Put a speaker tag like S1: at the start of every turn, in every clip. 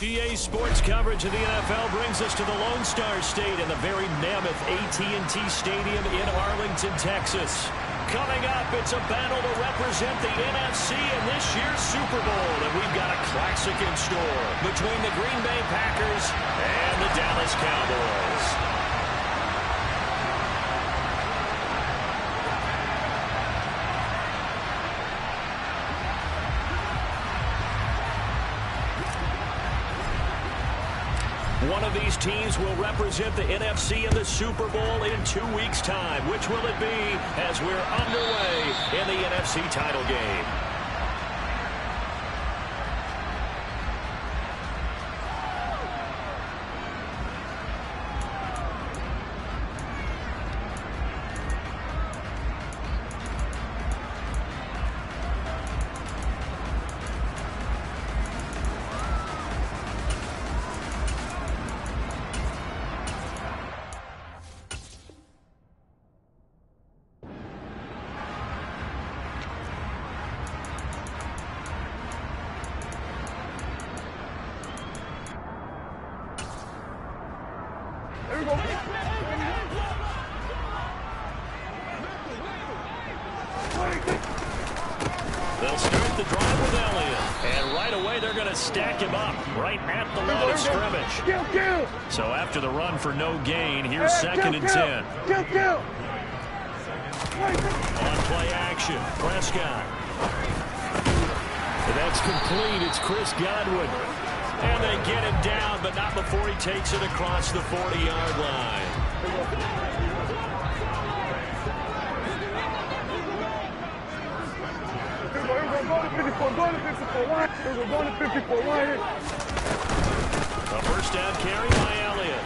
S1: EA Sports coverage of the NFL brings us to the Lone Star State in the very mammoth AT&T Stadium in Arlington, Texas. Coming up, it's a battle to represent the NFC in this year's Super Bowl, and we've got a classic in store between the Green Bay Packers and the Dallas Cowboys. One of these teams will represent the NFC in the Super Bowl in 2 weeks' time. Which will it be as we're underway in the NFC title game? They'll start the drive with Elliott. And right away, they're going to stack him up right at the line of scrimmage. So after the run for no gain, here's 2nd and 10. On play action, Prescott. That's complete. It's Chris Godwin. And they get him down, but not before he takes it across the 40-yard line. A first down carry by Elliott.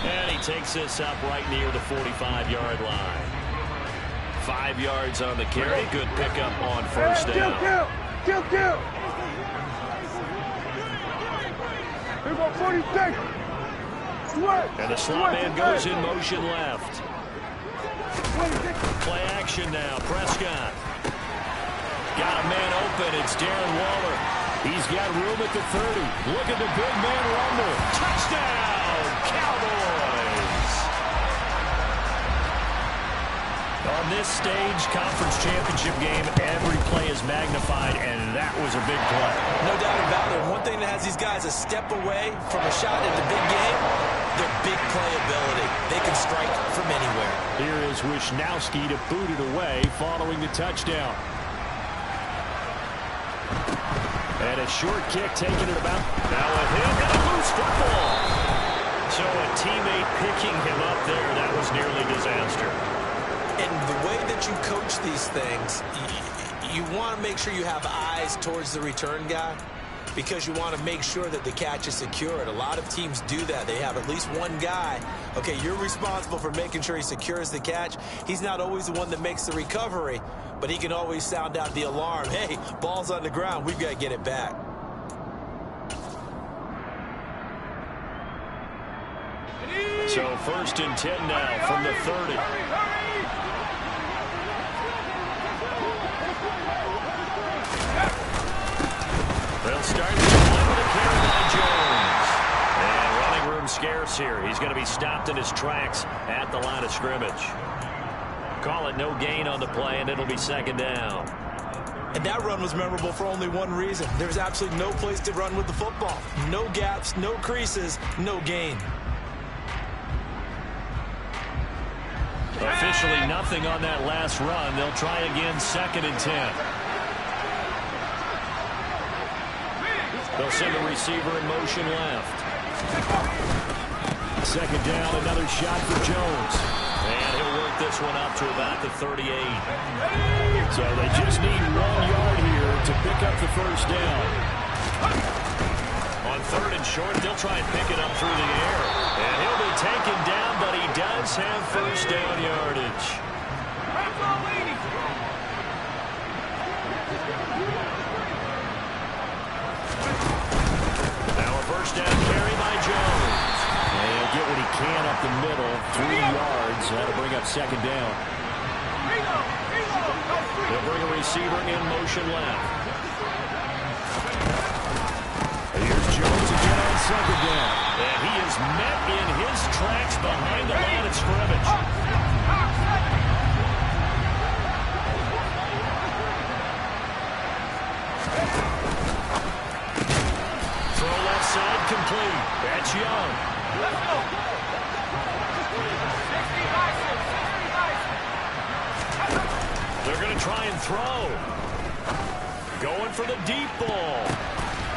S1: And he takes this up right near the 45-yard line. 5 yards on the carry. Good pickup on first down. And the slot man goes in motion left. Play action now. Prescott. Got a man open. It's Darren Waller. He's got room at the 30. Look at the big man rumble. Touchdown, Cowboys. On this stage, conference championship game, every play is magnified, and that was a big play.
S2: No doubt about it. One thing that has these guys a step away from a shot in the big game, their big play ability. They can strike from anywhere.
S1: Here is Wisnowski to boot it away following the touchdown. And a short kick taking it about. Now with him and a loose football. So a teammate picking him up there, that was nearly disaster.
S2: And the way that you coach these things, you want to make sure you have eyes towards the return guy because you want to make sure that the catch is secured. A lot of teams do that. They have at least one guy. Okay, you're responsible for making sure he secures the catch. He's not always the one that makes the recovery, but he can always sound out the alarm. Hey, ball's on the ground. We've got to get it back.
S1: So 1st and 10 now from the 30. They'll start with a carry by Jones. And running room scarce here. He's going to be stopped in his tracks at the line of scrimmage. Call it no gain on the play, and it'll be 2nd down.
S2: And that run was memorable for only one reason. There's absolutely no place to run with the football. No gaps, no creases, no gain.
S1: Officially nothing on that last run. They'll try again, 2nd and 10. They'll send the receiver in motion left. 2nd down, another shot for Jones. And he'll work this one up to about the 38. So they just need 1 yard here to pick up the first down. On 3rd and short, they'll try and pick it up through the air. And he'll be taken down, but he does have first down yardage. Now a first down carry by Jones. And he'll get what he can up the middle, 3 yards. That'll bring up 2nd down. They'll bring a receiver in motion left. And here's Jones again. second down. And he is met in his tracks behind the line of scrimmage. Throw left side complete. That's Young.
S3: Let's go.
S1: They're going to try and throw. Going for the deep ball.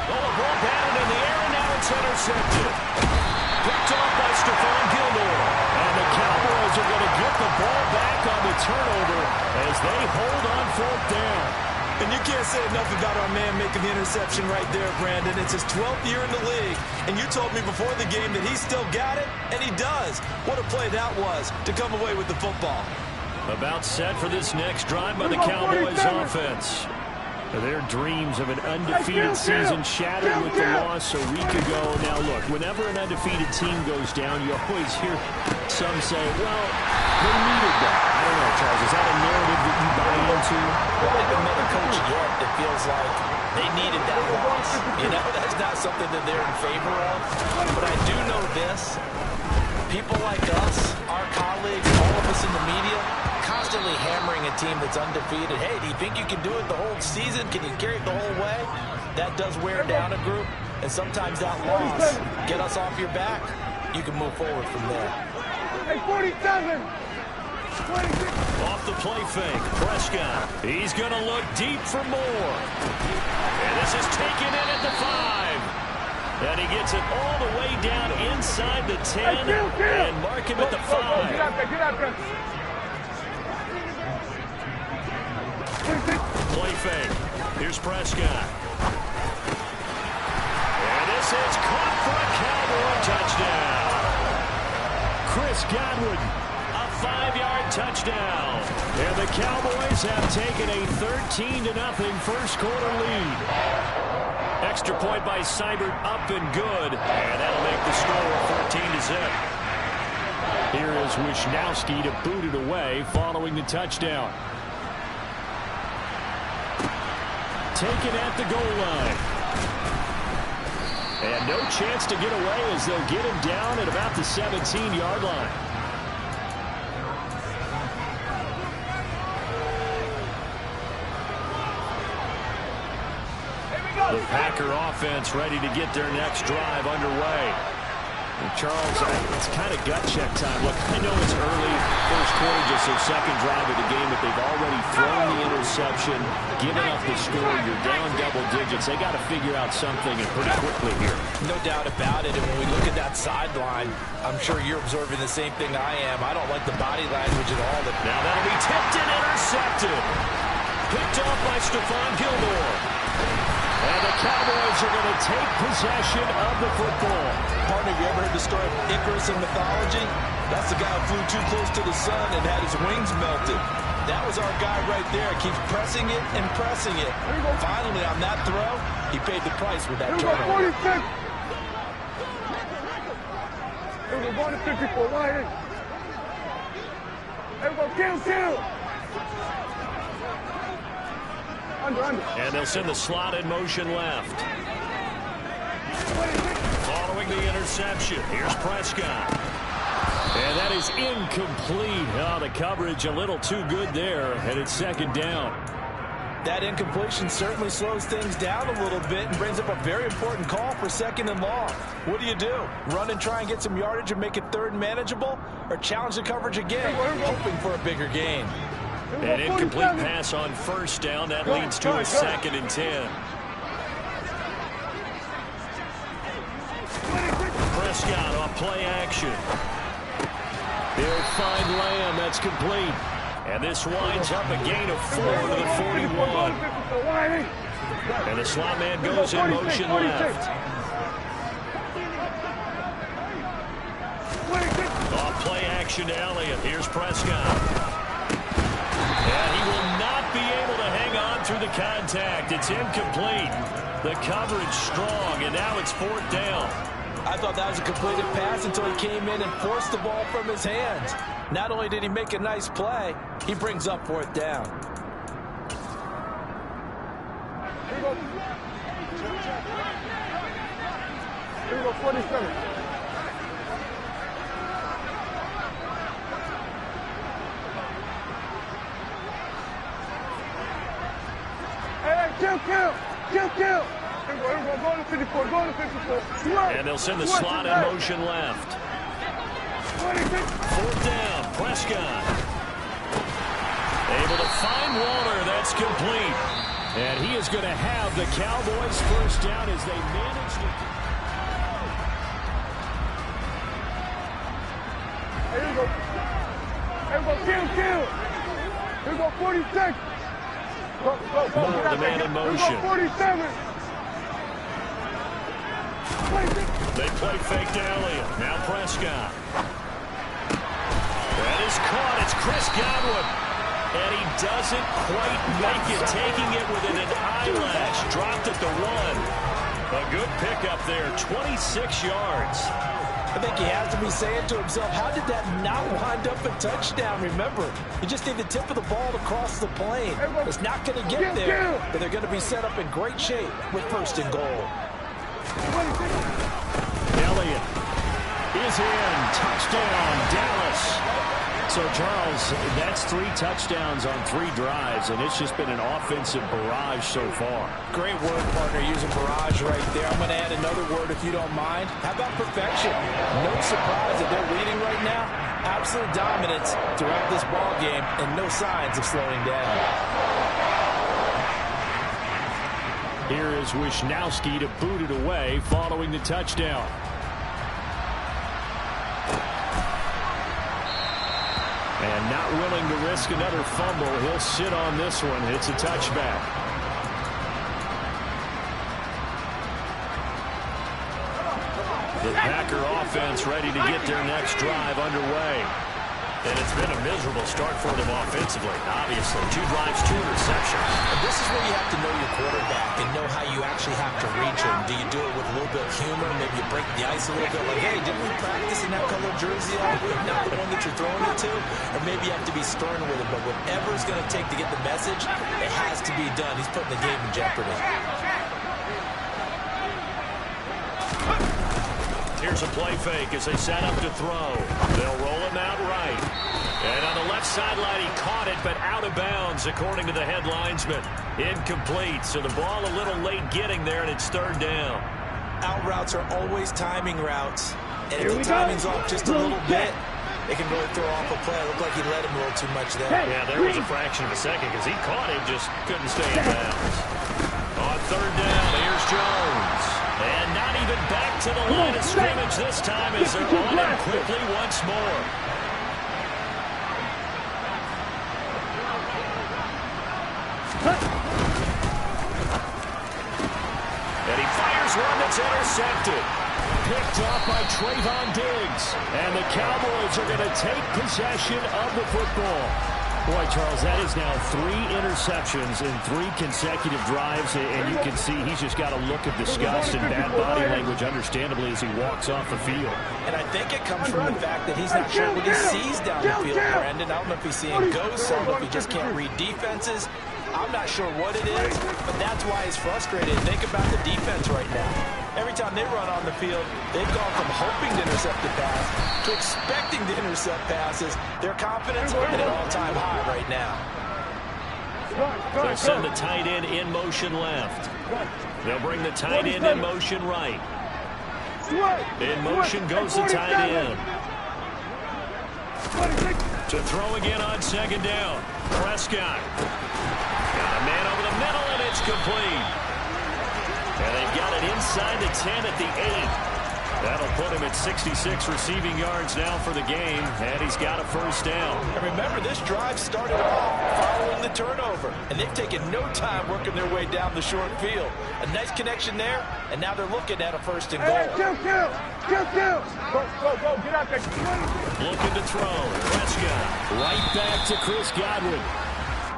S1: Oh, the ball batted in the air, and now it's intercepted. Picked off by Stephon Gilmore. And the Cowboys are going to get the ball back on the turnover as they hold on fourth down.
S2: And you can't say enough about our man making the interception right there, Brandon. It's his 12th year in the league, and you told me before the game that he still got it, and he does. What a play that was to come away with the football.
S1: About set for this next drive by the Cowboys offense. Their dreams of an undefeated season shattered with the loss a week ago. Now, look, whenever an undefeated team goes down, you always hear some say, well, they needed that. I don't know, Charles, is that a narrative that you buy into?
S2: Well, they've been another coach yet. It feels like they needed that loss. You know, that's not something that they're in favor of. But I do know this. People like us, our colleagues, all of us in the media, constantly hammering a team that's undefeated. Hey, do you think you can do it the whole season? Can you carry it the whole way? That does wear down a group, and sometimes that loss, get us off your back, you can move forward from there.
S3: Hey, 47. 26.
S1: Off the play fake, Prescott. He's going to look deep for more. And this is taken in at the 5. And he gets it all the way down inside the 10 and mark him at the 5.
S3: Get out there, get out there.
S1: Play fake. Here's Prescott. And this is caught for a Cowboy touchdown. Chris Godwin, a 5-yard touchdown. And the Cowboys have taken a 13-0 first quarter lead. Extra point by Seibert, up and good. And that'll make the score 14-0. Here is Wisnowski to boot it away following the touchdown. Taken at the goal line. And no chance to get away as they'll get him down at about the 17-yard line. The Packer offense ready to get their next drive underway. And Charles, it's kind of gut check time. Look, I know it's early, first quarter, just their second drive of the game, but they've already thrown the interception, given up the score. You're down double digits. They got to figure out something, and pretty quickly here.
S2: No doubt about it. And when we look at that sideline, I'm sure you're observing the same thing I am. I don't like the body language at all.
S1: Now that'll be tipped and intercepted. Picked off by Stephon Gilmore. And the Cowboys are going to take possession of the football.
S2: Partner, have you ever heard the story of Icarus in mythology? That's the guy who flew too close to the sun and had his wings melted. That was our guy right there. Keeps pressing it and pressing it. Finally, on that throw, he paid the price with that turnover.
S3: 46. Here we go, 154, wide in. Here we go, kill. Under.
S1: And they'll send the slot in motion left. Following the interception, here's Prescott. And that is incomplete. Oh, the coverage a little too good there, and it's second down.
S2: That incompletion certainly slows things down a little bit and brings up a very important call for second and long. What do? Run and try and get some yardage and make it third and manageable? Or challenge the coverage again, hoping for a bigger gain?
S1: An incomplete pass on first down. That leads to a 2nd and 10. Prescott on play action. He'll find Lamb. That's complete. And this winds up a gain of 4 to the 41. And the slot man goes in motion left. Off play action to Elliott. Here's Prescott. And he will not be able to hang on through the contact. It's incomplete. The coverage strong, and now it's 4th down.
S2: I thought that was a completed pass until he came in and forced the ball from his hands. Not only did he make a nice play, he brings up 4th down.
S3: Here we go, 47. Hey, kill. Here we go, go to 54, go to 54. Swerve.
S1: And they'll send the slot in motion left.
S3: 26.
S1: Fourth down, Prescott. Able to find Walter. That's complete. And he is going to have the Cowboys first down as they manage to...
S3: Here we go. Here we go, kill. Here we go, 46. Go.
S1: More
S3: Get out
S1: the man
S3: there.
S1: in
S3: Here we
S1: motion.
S3: go, 47. 26.
S1: They play fake to Elliott. Now Prescott. That is caught. It's Chris Godwin. And he doesn't quite make it, taking it within an eyelash. Dropped at the 1. A good pickup there, 26 yards.
S2: I think he has to be saying to himself, how did that not wind up a touchdown? Remember, you just need the tip of the ball to cross the plane. It's not going to get there, but they're going to be set up in great shape with first and goal.
S1: Elliott is in. Touchdown, Dallas. So, Charles, that's 3 touchdowns on 3 drives, and it's just been an offensive barrage so far.
S2: Great word, partner, using barrage right there. I'm going to add another word if you don't mind. How about perfection? No surprise that they're leading right now. Absolute dominance throughout this ball game, and no signs of slowing down.
S1: Here is Wisnowski to boot it away following the touchdown. And not willing to risk another fumble. He'll sit on this one. It's a touchback. The Packer offense ready to get their next drive underway. And it's been a miserable start for them offensively, obviously. 2 drives, 2 interceptions.
S2: And this is where you have to know your quarterback and know how you actually have to reach him. Do you do it with a little bit of humor? Maybe you break the ice a little bit, like, hey, didn't we practice in that color jersey all week? Not the one that you're throwing it to? Or maybe you have to be stern with him. But whatever it's going to take to get the message, it has to be done. He's putting the game in jeopardy.
S1: Here's a play fake as they set up to throw. They'll roll him out right. And on the left sideline, he caught it, but out of bounds, according to the head linesman. Incomplete, so the ball a little late getting there, and it's 3rd down.
S2: Out routes are always timing routes. And if the timing's off just a little bit, it can really throw off a play. It looked like he let him a little too much there.
S1: Yeah, there was a fraction of a second because he caught it, just couldn't stay in bounds. On 3rd down, here's Jones. And not even back to the line of scrimmage this time as they're on him quickly once more. And he fires one that's intercepted. Picked off by Trayvon Diggs. And the Cowboys are going to take possession of the football. Boy, Charles, that is now 3 interceptions in 3 consecutive drives, and you can see he's just got a look of disgust and bad body language, understandably, as he walks off the field.
S2: And I think it comes from the fact that he's not sure what he sees down the field, Brandon. I don't know if he's seeing ghosts. I don't know if he just can't read defenses. I'm not sure what it is, but that's why he's frustrated. Think about the defense right now. Every time they run on the field, they've gone from hoping to intercept the pass to expecting to intercept passes. Their confidence at an all-time high right now.
S1: They'll send the tight end in motion left. They'll bring the tight end in motion right. In motion goes the tight end. To throw again on 2nd down. Prescott. Got a man over the middle, and it's complete. And they've got it inside the 10 at the 8. That'll put him at 66 receiving yards now for the game, and he's got a first down.
S2: And remember, this drive started off following the turnover, and they've taken no time working their way down the short field. A nice connection there, and now they're looking at a 1st and goal.
S3: Kill. Go, get out there.
S1: Looking to throw. Prescott right back to Chris Godwin.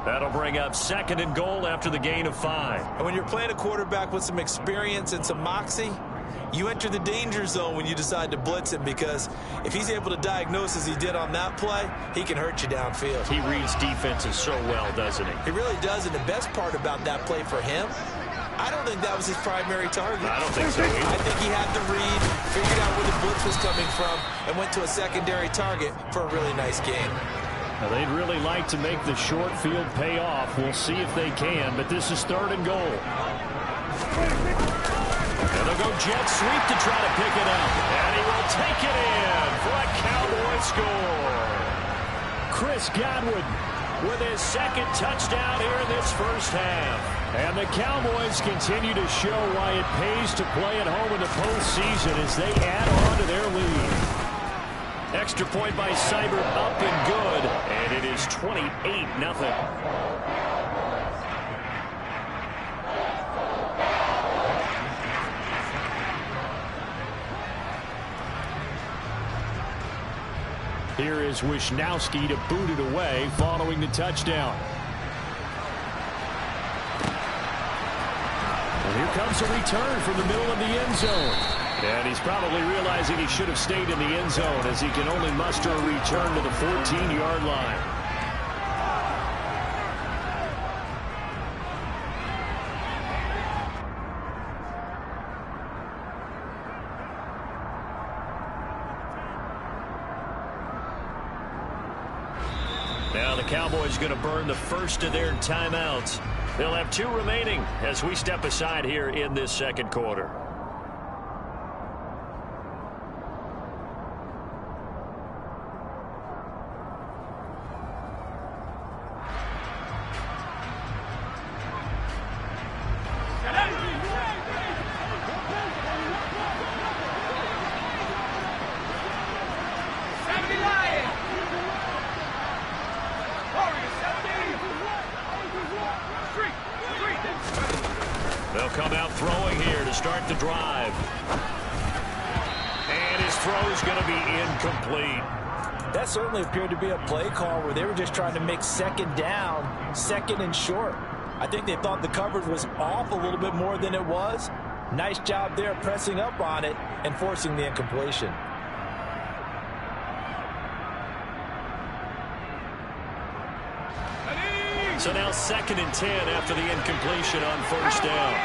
S1: That'll bring up 2nd and goal after the gain of 5.
S2: And when you're playing a quarterback with some experience and some moxie, you enter the danger zone when you decide to blitz him, because if he's able to diagnose as he did on that play, he can hurt you downfield.
S1: He reads defenses so well, doesn't he?
S2: He really does, and the best part about that play for him, I don't think that was his primary target.
S1: I don't think so either.
S2: I think he had the read, figured out where the blitz was coming from, and went to a secondary target for a really nice game.
S1: Now, they'd really like to make the short field pay off. We'll see if they can, but this is 3rd and goal. And they'll go jet sweep to try to pick it up. And he will take it in for a Cowboy score. Chris Godwin with his 2nd touchdown here in this first half. And the Cowboys continue to show why it pays to play at home in the postseason as they add on to their lead. Extra point by Seibert, up and good, and it is 28-0. Here is Wisnowski to boot it away following the touchdown. And here comes a return from the middle of the end zone. And he's probably realizing he should have stayed in the end zone as he can only muster a return to the 14-yard line. Now the Cowboys going to burn the first of their timeouts. They'll have 2 remaining as we step aside here in this 2nd quarter. They'll come out throwing here to start the drive. And his throw's going to be incomplete.
S4: That certainly appeared to be a play call where they were just trying to make 2nd down, 2nd and short. I think they thought the coverage was off a little bit more than it was. Nice job there pressing up on it and forcing the incompletion.
S1: So now 2nd and 10 after the incompletion on 1st down.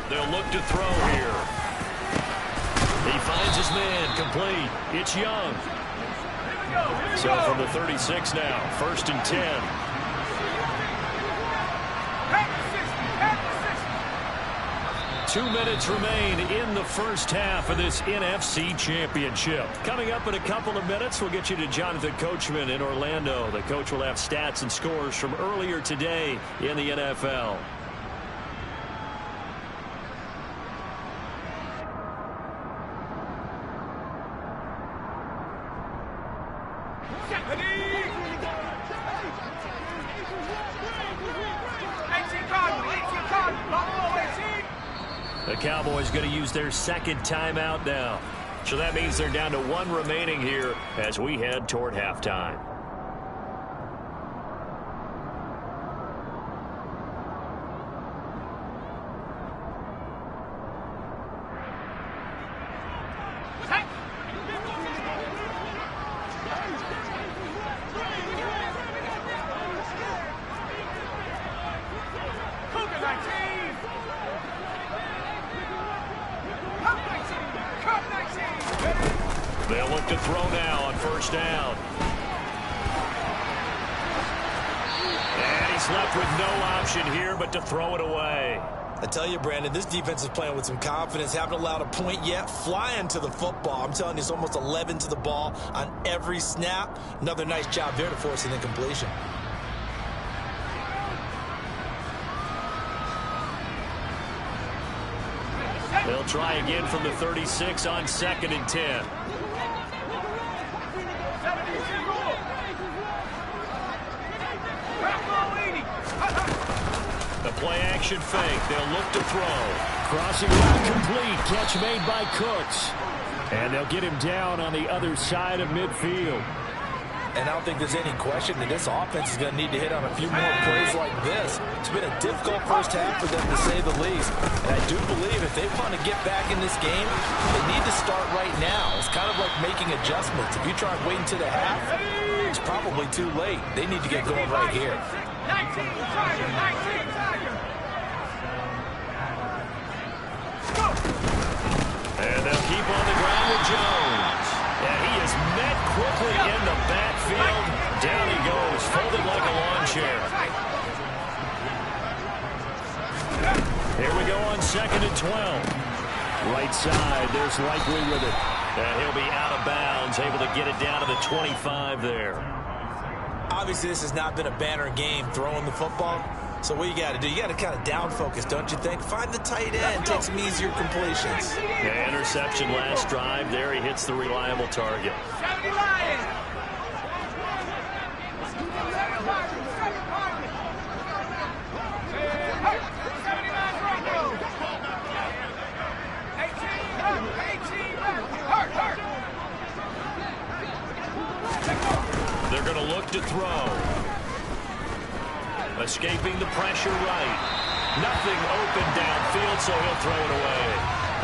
S1: They'll look to throw here. He finds his man, complete. It's Young. So from the 36 now, 1st and 10. Two minutes remain in the first half of this NFC Championship. Coming up in a couple of minutes, we'll get you to Jonathan Coachman in Orlando. The coach will have stats and scores from earlier today in the NFL. The Cowboys going to use their 2nd timeout now. So that means they're down to 1 remaining here as we head toward halftime. They'll look to throw now on 1st down. And he's left with no option here but to throw it away.
S2: I tell you, Brandon, this defense is playing with some confidence. Haven't allowed a point yet. Flying to the football. I'm telling you, it's almost 11 to the ball on every snap. Another nice job there to force an incompletion.
S1: They'll try again from the 36 on 2nd and 10. The play-action fake. They'll look to throw. Crossing route complete. Catch made by Cooks. And they'll get him down on the other side of midfield.
S4: And I don't think there's any question that this offense is going to need to hit on a few more plays like this. It's been a difficult first half for them, to say the least. And I do believe if they want to get back in this game, they need to start right now. It's kind of like making adjustments. If you try and wait until the half, it's probably too late. They need to get going right here.
S3: 19,
S1: and they'll keep on the ground with Jones. And he is met quickly in the backfield. Down he goes, folded like a lawn chair. Here we go on 2nd and 12. Right side, there's Likely with it. And he'll be out of bounds, able to get it down to the 25 there.
S2: Obviously, this has not been a banner game throwing the football. So what you got to do, you got to kind of down focus, don't you think? Find the tight end, take some easier completions.
S1: Yeah, interception last drive. There he hits the reliable target. They're going to look to throw. Escaping the pressure right. Nothing open downfield, so he'll throw it away.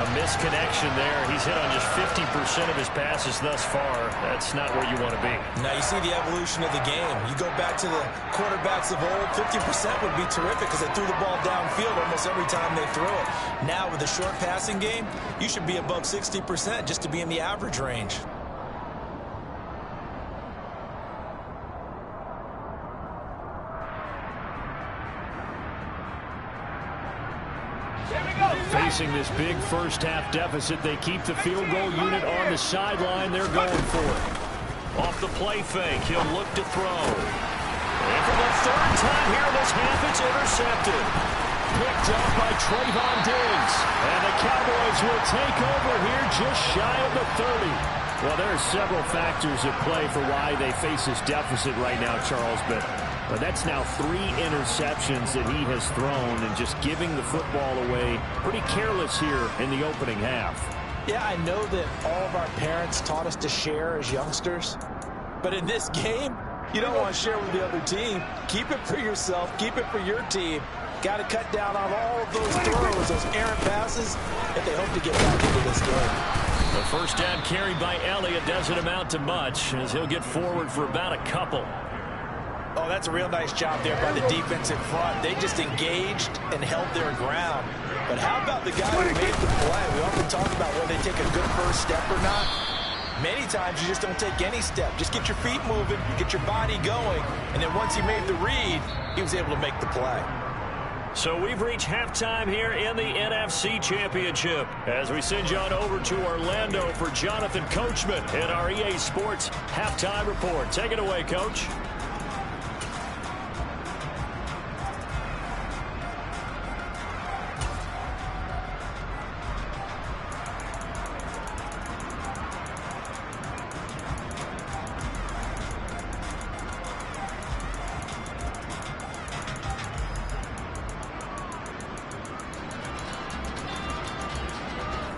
S1: A misconnection there. He's hit on just 50% of his passes thus far. That's not where you want to be.
S2: Now you see the evolution of the game. You go back to the quarterbacks of old, 50% would be terrific because they threw the ball downfield almost every time they threw it. Now with the short passing game, you should be above 60% just to be in the average range.
S1: Facing this big first-half deficit, they keep the field goal unit on the sideline. They're going for it. Off the play fake, he'll look to throw. And for the third time here in this half, it's intercepted. Picked up by Trayvon Diggs. And the Cowboys will take over here just shy of the 30. Well, there are several factors at play for why they face this deficit right now, Charles, but that's now 3 interceptions that he has thrown and just giving the football away pretty careless here in the opening half.
S4: Yeah, I know that all of our parents taught us to share as youngsters, but in this game, you don't want to share with the other team. Keep it for yourself. Keep it for your team. Got to cut down on all of those throws, those errant passes, if they hope to get back into this game.
S1: The first down carried by Elliott doesn't amount to much as he'll get forward for about a couple.
S4: Oh, that's a real nice job there by the defense in front. They just engaged and held their ground. But how about the guy who made the play? We often talk about whether they take a good first step or not. Many times you just don't take any step. Just get your feet moving, get your body going, and then once he made the read, he was able to make the play.
S1: So we've reached halftime here in the NFC Championship as we send you on over to Orlando for Jonathan Coachman in our EA Sports Halftime Report. Take it away, Coach.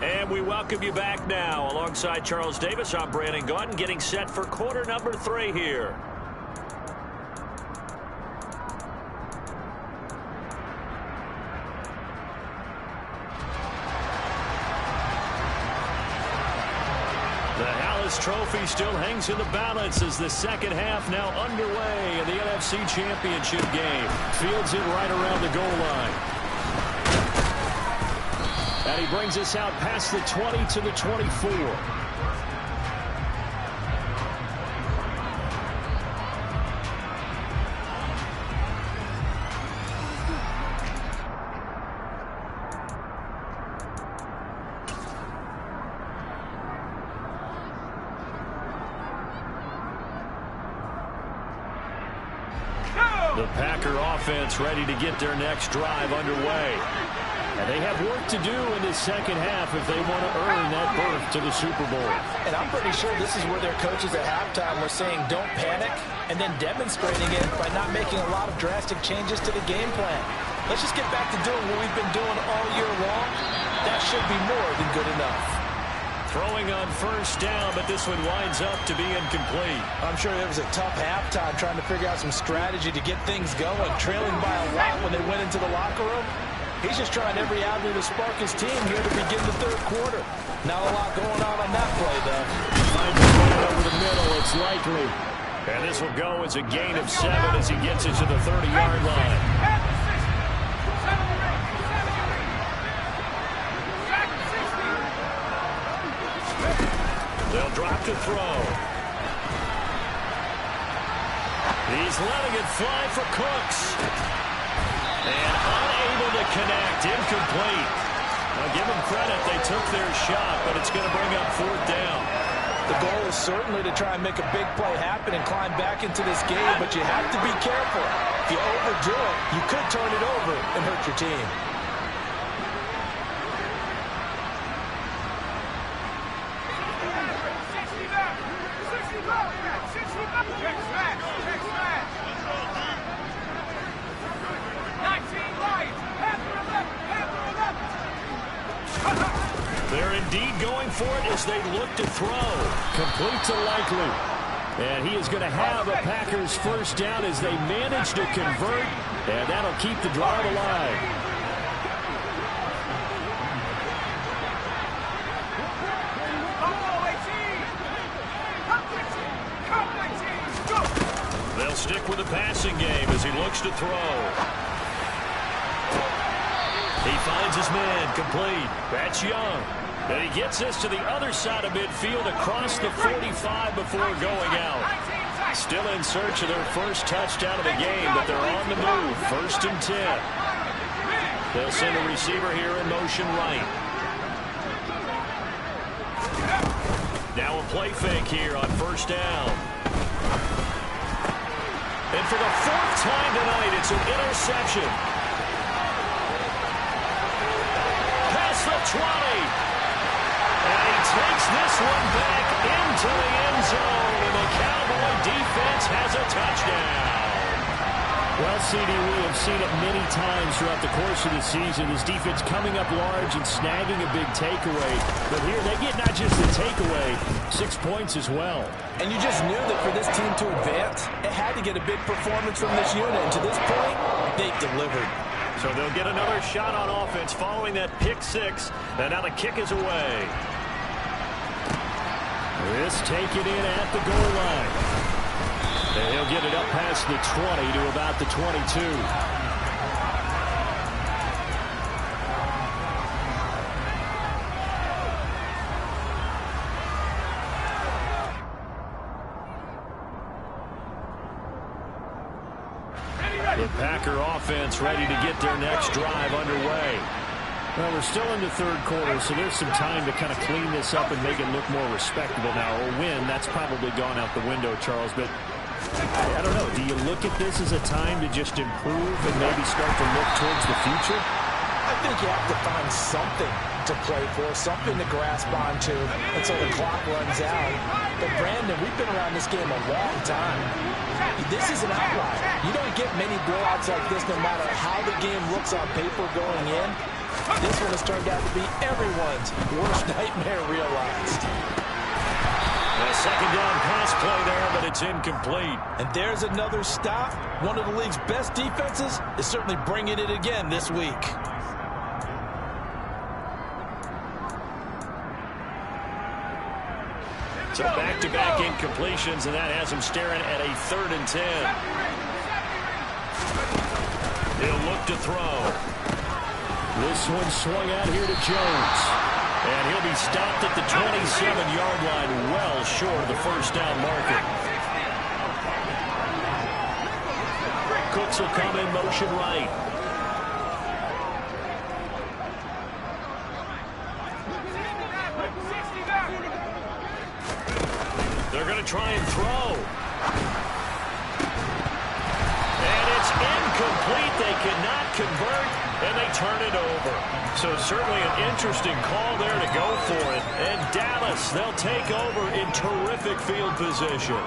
S1: And we welcome you back now. Alongside Charles Davis, I'm Brandon Gaudin, getting set for quarter number 3 here. The Hallis Trophy still hangs in the balance as the second half now underway in the NFC Championship game. Fields it right around the goal line. And he brings us out past the 20 to the 24. The Packer offense ready to get their next drive underway. And they have work to do in this second half if they want to earn that berth to the Super Bowl.
S4: And I'm pretty sure this is where their coaches at halftime were saying don't panic and then demonstrating it by not making a lot of drastic changes to the game plan. Let's just get back to doing what we've been doing all year long. That should be more than good enough.
S1: Throwing on first down, but this one winds up to be incomplete.
S4: I'm sure there was a tough halftime trying to figure out some strategy to get things going, trailing by a lot when they went into the locker room. He's just trying every avenue to spark his team here to begin the third quarter. Not a lot going on that play, though.
S1: Finds his man over the middle. It's likely. And this will go as a gain of 7 as he gets it to the 30-yard line. They'll drop to throw. He's letting it fly for Cooks. And unable to connect. Incomplete. Now give them credit. They took their shot, but it's going to bring up 4th down.
S4: The goal is certainly to try and make a big play happen and climb back into this game, but you have to be careful. If you overdo it, you could turn it over and hurt your team.
S1: They're indeed going for it as they look to throw. Complete to Likely. And he is going to have a Packers first down as they manage to convert. And that'll keep the drive alive. They'll stick with the passing game as he looks to throw. He finds his man, complete. That's Young. And he gets this to the other side of midfield across the 45 before going out. Still in search of their first touchdown of the game, but they're on the move. 1st and 10. They'll send a receiver here in motion right. Now a play fake here on first down. And for the 4th time tonight, it's an interception. Past the 20. And he takes this one back into the end zone. And the Cowboy defense has a touchdown. Well, CD, we have seen it many times throughout the course of the season. This defense coming up large and snagging a big takeaway. But here they get not just the takeaway, 6 points as well.
S4: And you just knew that for this team to advance, it had to get a big performance from this unit. And to this point, they've delivered.
S1: So they'll get another shot on offense following that pick 6. And now the kick is away. This taken in at the goal line. And he'll get it up past the 20 to about the 22. The Packer offense ready to get their next drive underway. Well, we're still in the third quarter, so there's some time to kind of clean this up and make it look more respectable now. A win, that's probably gone out the window, Charles, but I don't know. Do you look at this as a time to just improve and maybe start to look towards the future?
S4: I think you have to find something to play for, something to grasp onto until the clock runs out. But, Brandon, we've been around this game a long time. This is an outlier. You don't get many blowouts like this no matter how the game looks on paper going in. This one has turned out to be everyone's worst nightmare realized.
S1: A second down pass play there, but it's incomplete.
S4: And there's another stop. One of the league's best defenses is certainly bringing it again this week.
S1: So back-to-back incompletions, and that has him staring at a 3rd and 10. He'll look to throw. This one swung out here to Jones. And he'll be stopped at the 27-yard line, well short of the first down marker. Cooks will come in motion right. They're going to try and throw. And it's incomplete. They cannot convert, and they turn it over. So certainly an interesting call there to go for it. And Dallas, they'll take over in terrific field position.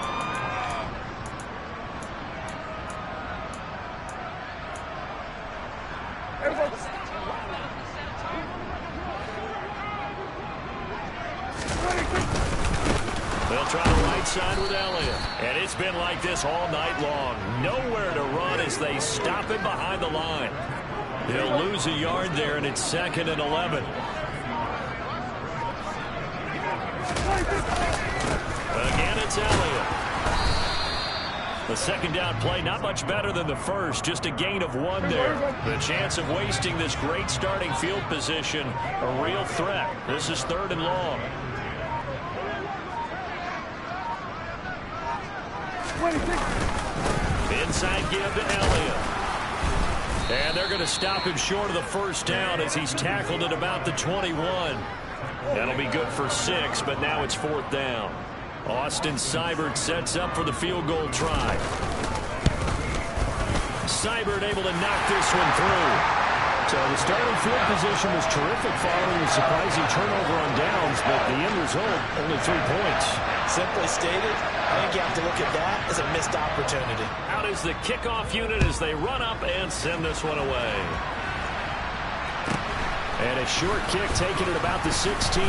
S1: It's been like this all night long. Nowhere to run as they stop him behind the line. He'll lose a yard there, and it's 2nd and 11. Again, it's Elliott. The second down play, not much better than the first, just a gain of 1 there. The chance of wasting this great starting field position, a real threat. This is 3rd and long. Inside give to Elliott. And they're going to stop him short of the first down as he's tackled at about the 21. That'll be good for 6, but now it's 4th down. Austin Seibert sets up for the field goal try. Seibert able to knock this one through. So the starting field position was terrific following a surprising turnover on downs, but the end result, only 3 points.
S4: Simply stated, I think you have to look at that as a missed opportunity.
S1: Out is the kickoff unit as they run up and send this one away. And a short kick taken at about the 16.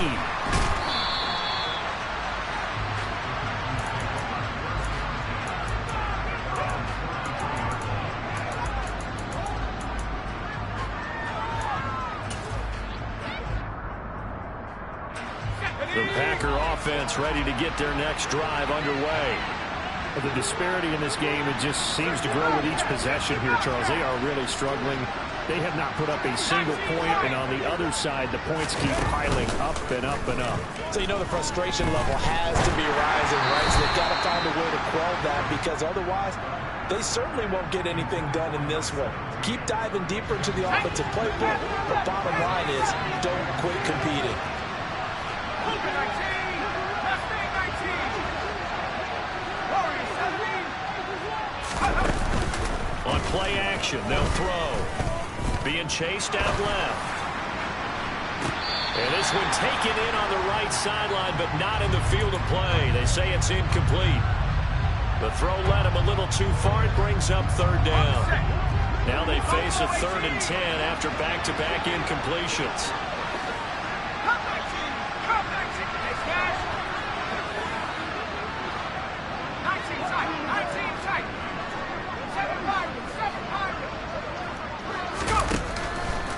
S1: The Packer offense ready to get their next drive underway.
S5: The disparity in this game, it just seems to grow with each possession here, Charles. They are really struggling. They have not put up a single point, and on the other side, the points keep piling up and up and up.
S4: So you know the frustration level has to be rising, right? So they've got to find a way to quell that, because otherwise, they certainly won't get anything done in this one. Keep diving deeper into the offensive playbook. The bottom line is, don't quit competing.
S1: On play action, they'll throw. Being chased out left. And this one taken in on the right sideline, but not in the field of play. They say it's incomplete. The throw led him a little too far. It brings up 3rd down. Now they face a 3rd and 10 after back-to-back incompletions.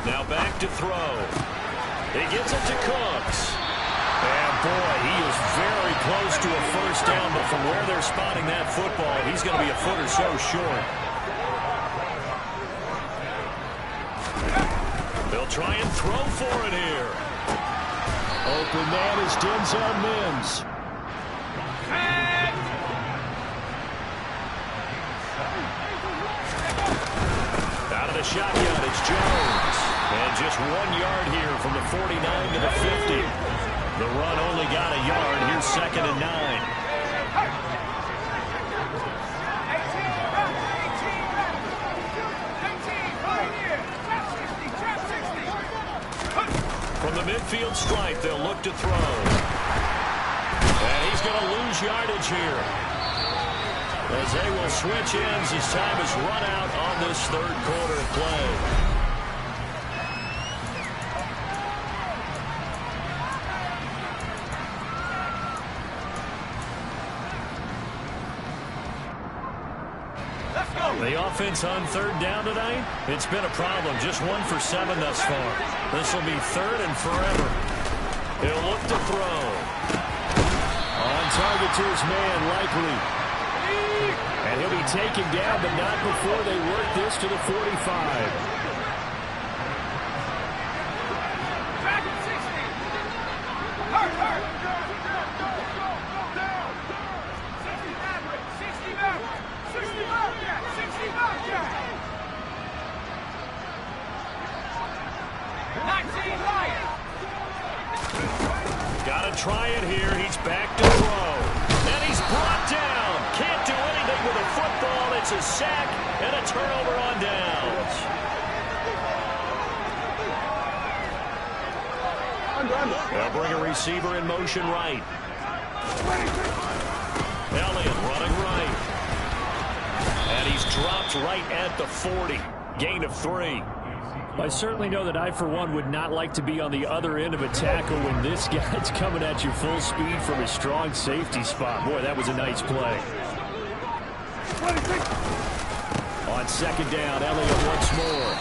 S1: Now back to throw. He gets it to Cooks. And boy, he is very close to a first down, but from where they're spotting that football, he's going to be a foot or so short. They'll try and throw for it here. Open man is Denzel Mims. Out of the shotgun, it's Jones. And just 1 yard here from the 49 to the 50. The run only got a yard. Here's 2nd and 9. From the midfield stripe, they'll look to throw. And he's going to lose yardage here, as they will switch ends as time is run out on this 3rd quarter play. The offense on 3rd down tonight, it's been a problem. Just 1 for 7 thus far. This will be 3rd and forever. He'll look to throw. On target to his man, likely. And he'll be taken down, but not before they work this to the 45. Got to try it here. He's back to throw. And he's brought down. Can't do anything with a football. It's a sack and a turnover on downs. They'll bring a receiver in motion right. Elliott running right. And he's dropped right at the 40. Gain of 3.
S5: I certainly know that I, for one, would not like to be on the other end of a tackle when this guy's coming at you full speed from a strong safety spot. Boy, that was a nice play.
S1: On second down, Elliott once more.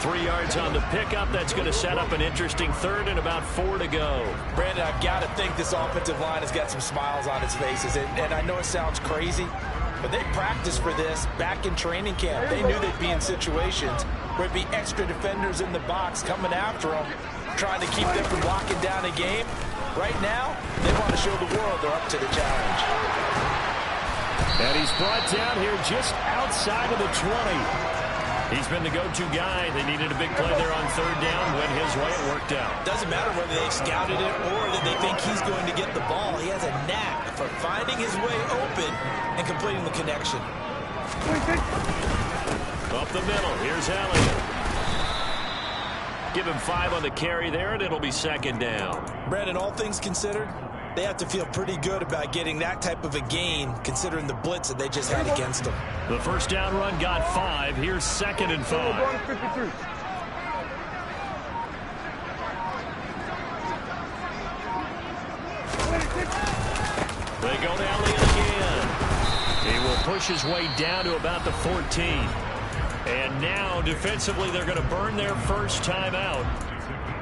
S1: 3 yards on the pickup. That's going to set up an interesting third and about 4 to go.
S4: Brandon, I've got to think this offensive line has got some smiles on its faces. And I know it sounds crazy, but they practiced for this back in training camp. They knew they'd be in situations where it'd be extra defenders in the box coming after them, trying to keep them from locking down a game. Right now, they want to show the world they're up to the challenge.
S1: And he's brought down here just outside of the 20. He's been the go-to guy. They needed a big play there on third down. Went his way. It worked out.
S2: Doesn't matter whether they scouted it or that they think he's going to get the ball. He has a knack for finding his way open and completing the connection.
S1: Up the middle. Here's Elliott. Give him 5 on the carry there, and it'll be second down.
S2: Brandon, all things considered, they have to feel pretty good about getting that type of a gain, considering the blitz that they just had against them.
S1: The first down run got 5. Here's second and 5. They go to Elliott again. He will push his way down to about the 14. And now, defensively, they're going to burn their first time out.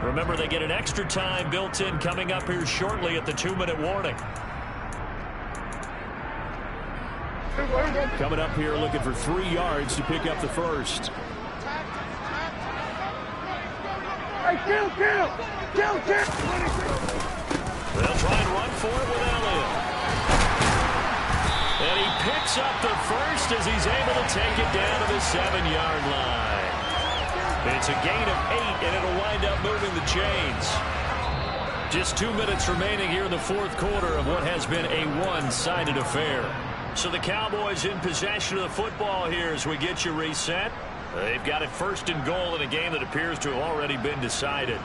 S1: Remember, they get an extra time built in coming up here shortly at the 2-minute warning. Coming up here looking for 3 yards to pick up the first.
S3: Hey, kill!
S1: They'll try and run for it with Elliott. And he picks up the first as he's able to take it down to the 7-yard line. It's a gain of 8, and it'll wind up moving the chains. Just 2 minutes remaining here in the fourth quarter of what has been a one-sided affair. So the Cowboys in possession of the football here as we get you reset. They've got it first and goal in a game that appears to have already been decided.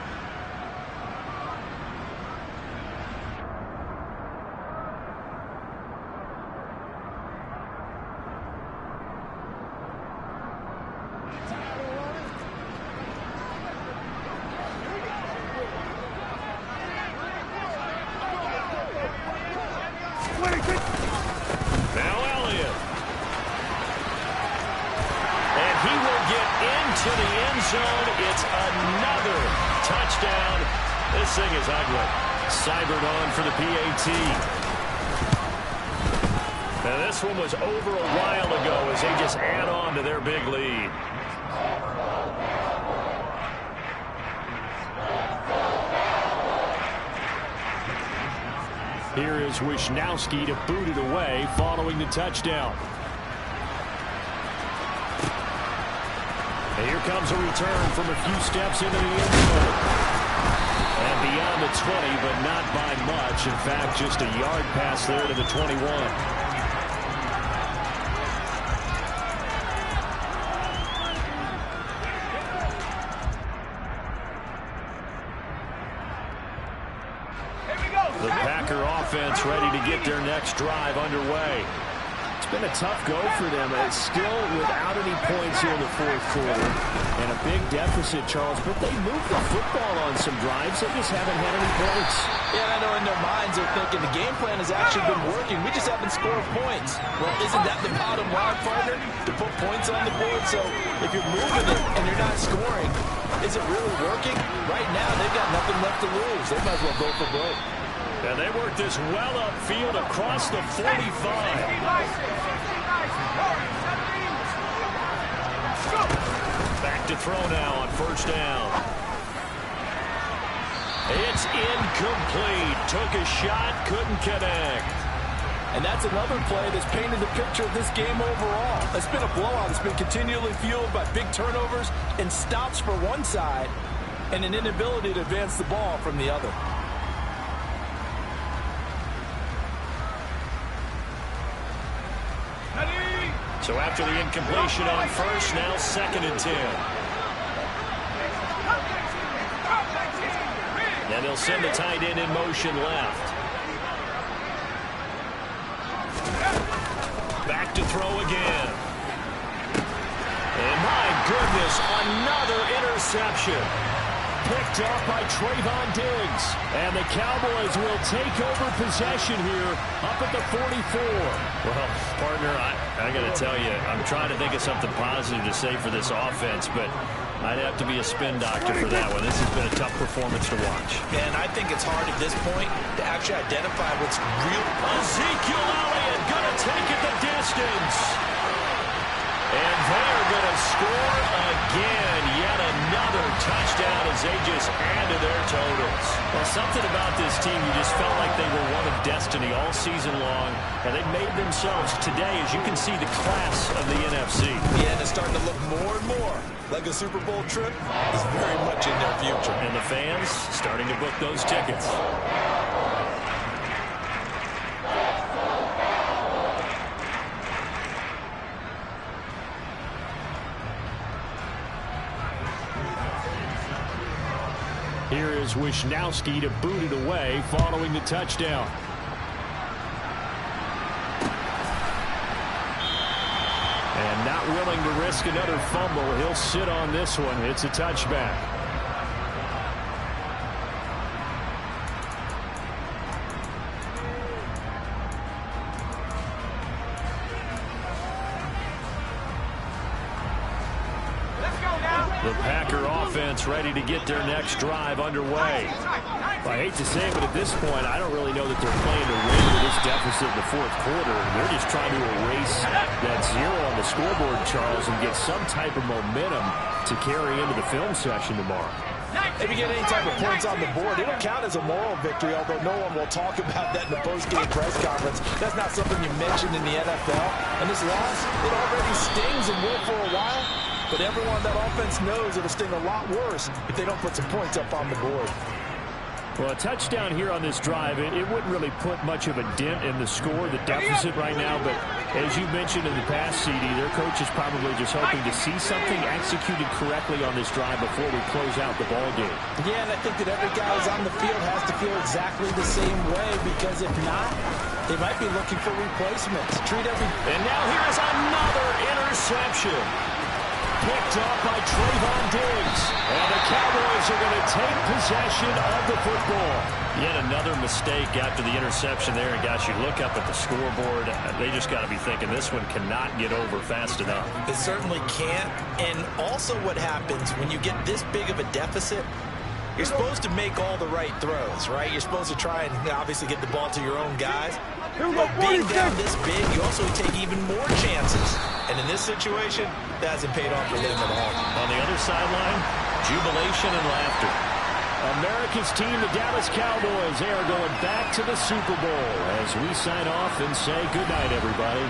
S1: To the end zone. It's another touchdown. This thing is ugly. Cybered on for the PAT. Now this one was over a while ago as they just add on to their big lead. Here is Wisnowski to boot it away following the touchdown. And here comes a return from a few steps into the end zone. And beyond the 20, but not by much. In fact, just a yard pass there to the 21. The Packer offense ready to get their next drive underway. It's been a tough go for them. It's still without any points here in the fourth quarter. And a big deficit, Charles. But they moved the football on some drives. They just haven't had any points.
S4: Yeah, I know in their minds they're thinking the game plan has actually been working. We just haven't scored points. Well, isn't that the bottom line, partner? To put points on the board. So if you're moving it and you're not scoring, is it really working? Right now, they've got nothing left to lose. They might as well go for broke.
S1: And they work this well upfield across the 45. Back to throw now on first down. It's incomplete. Took a shot, couldn't connect.
S4: And that's another play that's painted the picture of this game overall. It's been a blowout. It's been continually fueled by big turnovers and stops for one side and an inability to advance the ball from the other.
S1: So after the incompletion on first, now second and 10. And they'll send the tight end in motion left. Back to throw again. And my goodness, another interception. Picked Picked off by Trayvon Diggs. And the Cowboys will take over possession here up at the 44.
S6: Well, partner, I got to tell you, I'm trying to think of something positive to say for this offense, but I'd have to be a spin doctor for that one. This has been a tough performance to watch.
S2: And I think it's hard at this point to actually identify what's real.
S1: Ezekiel Elliott going to take it the distance. And they're going to score again. Yet another touchdown as they just add to their totals.
S6: Well, something about this team, you just felt like they were one of destiny all season long. And they made themselves today, as you can see, the class of the NFC.
S2: Yeah, and it's starting to look more and more like a Super Bowl trip is very much in their future.
S6: And the fans starting to book those tickets.
S1: Here is Wisnowski to boot it away following the touchdown. And not willing to risk another fumble. He'll sit on this one. It's a touchback. The Packer offense ready to get their next drive underway.
S5: Well, I hate to say it, but at this point, I don't really know that they're playing to win with this deficit in the fourth quarter. They're just trying to erase that zero on the scoreboard, Charles, and get some type of momentum to carry into the film session tomorrow.
S4: If you get any type of points on the board, it'll count as a moral victory, although no one will talk about that in the post-game press conference. That's not something you mentioned in the NFL. And this loss, it already stings and will for a while. But everyone on that offense knows it'll sting a lot worse if they don't put some points up on the board.
S1: Well, a touchdown here on this drive, it wouldn't really put much of a dent in the score, the deficit right now. But as you mentioned in the past, CD, their coach is probably just hoping to see something executed correctly on this drive before we close out the ball game.
S4: Yeah, and I think that every guy who's on the field has to feel exactly the same way, because if not, they might be looking for replacements.
S1: And now here's another interception. Picked off by Trayvon Diggs. And the Cowboys are going to take possession of the football.
S6: Yet another mistake after the interception there. And guys, you look up at the scoreboard, they just got to be thinking this one cannot get over fast enough.
S2: It certainly can't. And also what happens when you get this big of a deficit, you're supposed to make all the right throws, right? You're supposed to try and obviously get the ball to your own guys. But being down this big, you also take even more chances. And in this situation, that hasn't paid off for them at all.
S6: On the other sideline, jubilation and laughter.
S1: America's team, the Dallas Cowboys, they are going back to the Super Bowl as we sign off and say goodnight, everybody.